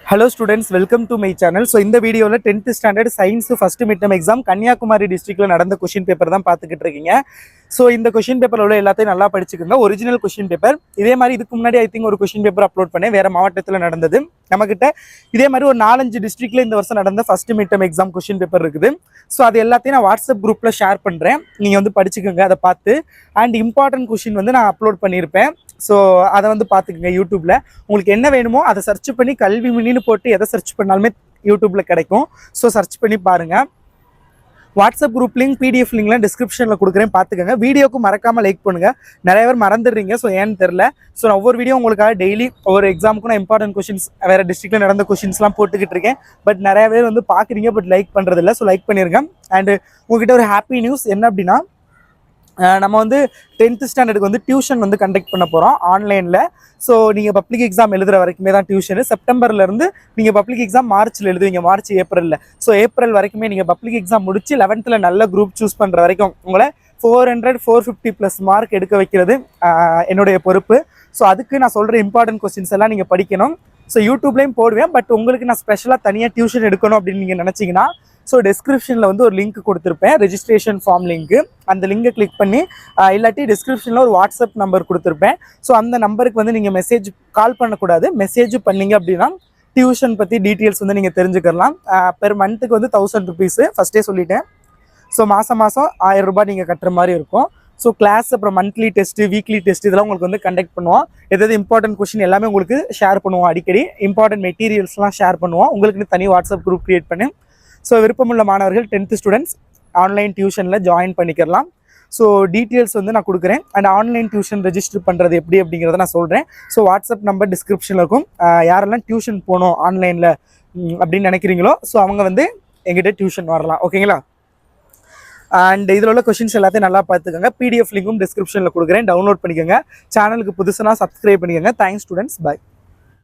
Hello students, welcome to my channel. So இந்த வீடியோல 10th standard science first midterm exam Kanyakumari டிஸ்ட்ரிக்ட்ல நடந்த question paper தான் பார்த்துக்கிட்டு இருக்கீங்க. ஸோ இந்த क्वेश्चन பேப்பர்ல உள்ள எல்லாத்தையும் நல்லா படிச்சுக்கோங்க. ஒரிஜினல் क्वेश्चन பேப்பர் இதே மாதிரி இதுக்கு முன்னாடி ஐ திங்க் ஒரு क्वेश्चन பேப்பர் அப்லோட் பண்ணேன், வேற மாவட்டத்தில் நடந்தது. நம்மகிட்ட இதே மாதிரி ஒரு 4-5 டிஸ்ட்ரிக்ட்ல இந்த வருஷம் நடந்த first midterm exam question paper இருக்குது. ஸோ அது எல்லாத்தையும் நான் வாட்ஸ்அப் குரூப்ல ஷேர் பண்றேன், நீங்க வந்து படிச்சுக்கோங்க அதை பார்த்து. அண்ட் இம்பார்ட்டன்ட் क्वेश्चन வந்து நான் அப்லோட் பண்ணியிருப்பேன். ஸோ அதை வந்து பார்த்துக்குங்க. யூடியூப்ல உங்களுக்கு என்ன வேணுமோ அதை சர்ச் பண்ணி கல்வி மினின்னு போட்டு எதை சர்ச் பண்ணாலுமே யூடியூப்ல கிடைக்கும். ஸோ சர்ச் பண்ணி பாருங்க. வாட்ஸ்அப் குரூப் லிங்க் பிடிஎஃப் லிங்க்லாம் டிஸ்கிரிப்ஷனில் கொடுக்குறேன், பார்த்துக்கோங்க. வீடியோக்கு மறக்காம லைக் பண்ணுங்க. நிறைய பேர் மறந்துடுறீங்க, ஸோ ஏன்னு தெரில. ஸோ நான் ஒவ்வொரு வீடியோ உங்களுக்காக டெய்லி ஒவ்வொரு எக்ஸாமுக்கும் நான் இம்பார்ட்டன்ட் கொஸ்டின்ஸ் வேறு டிஸ்ட்ரிக்ட்ல நடந்த கொஸ்டின்ஸ்லாம் போட்டுக்கிட்டு இருக்கேன். பட் நிறைய பேர் வந்து பார்க்குறீங்க, பட் லைக் பண்ணுறதில்ல. ஸோ லைக் பண்ணிருங்க. அண்ட் உங்ககிட்ட ஒரு ஹாப்பி நியூஸ் என்ன அப்படின்னா, நம்ம வந்து 10th ஸ்டாண்டர்டுக்கு வந்து டியூஷன் வந்து கண்டக்ட் பண்ண போகிறோம் ஆன்லைனில். ஸோ நீங்கள் பப்ளிக் எக்ஸாம் எழுதுகிற வரைக்குமே தான் டியூஷனு. செப்டம்பர்லேருந்து நீங்கள் பப்ளிக் எக்ஸாம் மார்ச்சில் எழுதுவீங்க, மார்ச் ஏப்ரலில். ஸோ ஏப்ரல் வரைக்குமே நீங்கள் பப்ளிக் எக்ஸாம் முடிச்சு 11th நல்ல குரூப் சூஸ் பண்ணுற வரைக்கும் உங்களை 450+ மார்க் எடுக்க வைக்கிறது என்னுடைய பொறுப்பு. ஸோ அதுக்கு நான் சொல்கிற இம்பார்ட்டன்ட் கொஸ்டின்ஸ் எல்லாம் நீங்கள் படிக்கணும். ஸோ யூடியூப்லேயும் போடுவேன், பட் உங்களுக்கு நான் ஸ்பெஷலாக தனியாக டியூஷன் எடுக்கணும் அப்படின்னு நீங்கள் நினச்சிங்கன்னா, ஸோ டிஸ்கிரிப்ஷனில் வந்து ஒரு லிங்க் கொடுத்துருப்பேன், ரெஜிஸ்ட்ரேஷன் ஃபார்ம் லிங்க்கு. அந்த லிங்கை கிளிக் பண்ணி இல்லாட்டி டிஸ்கிரிப்ஷனில் ஒரு வாட்ஸ்அப் நம்பர் கொடுத்துருப்பேன். ஸோ அந்த நம்பருக்கு வந்து நீங்கள் கால் பண்ணக்கூடாது, மெசேஜ் பண்ணீங்க அப்படின்னா டியூஷன் பற்றி டீட்டெயில்ஸ் வந்து நீங்கள் தெரிஞ்சுக்கலாம். பெர் மந்த்துக்கு வந்து 1000 rupees ஃபஸ்ட்டே சொல்லிட்டேன். ஸோ மாதம் 1000 ரூபாய் நீங்கள் கட்டுற மாதிரி இருக்கும். ஸோ கிளாஸ், அப்புறம் மந்த்லி டெஸ்ட்டு, வீக்லி டெஸ்ட் இதெல்லாம் உங்களுக்கு வந்து கண்டக்ட் பண்ணுவோம். எதாவது இம்பார்ட்டன்ட் கொஸ்டின் எல்லாமே உங்களுக்கு ஷேர் பண்ணுவோம். அடிக்கடி இம்பார்ட்டன்ட் மெட்டீரியல்ஸ்லாம் ஷேர் பண்ணுவோம். உங்களுக்கு தனி வாட்ஸ்அப் குரூப் கிரியேட் பண்ணி, ஸோ விருப்பமுள்ள மாணவர்கள் 10th ஸ்டூடெண்ட்ஸ் ஆன்லைன் டியூஷனில் ஜாயின் பண்ணிக்கலாம். ஸோ டீட்டெயில்ஸ் வந்து நான் கொடுக்குறேன். அண்ட் ஆன்லைன் டியூஷன் ரெஜிஸ்டர் பண்ணுறது எப்படி அப்படிங்கிறத நான் சொல்கிறேன். ஸோ வாட்ஸ்அப் நம்பர் டிஸ்கிரிப்ஷனில் இருக்கும். யாரெல்லாம் டியூஷன் போகணும் ஆன்லைனில் அப்படின்னு நினைக்கிறீங்களோ, ஸோ அவங்க வந்து எங்கிட்ட டியூஷன் வரலாம், ஓகேங்களா? அண்ட் இதில் உள்ள கொஸ்டின்ஸ் எல்லாத்தையும் நல்லா பார்த்துக்கோங்க. பிடிஎஃப் லிங்கும் டிஸ்கிரிப்ஷனில் கொடுக்குறேன், டவுன்லோட் பண்ணிக்கோங்க. சேனலுக்கு புதுசுனா சப்ஸ்கிரைப் பண்ணிக்கோங்க. Thanks students, by.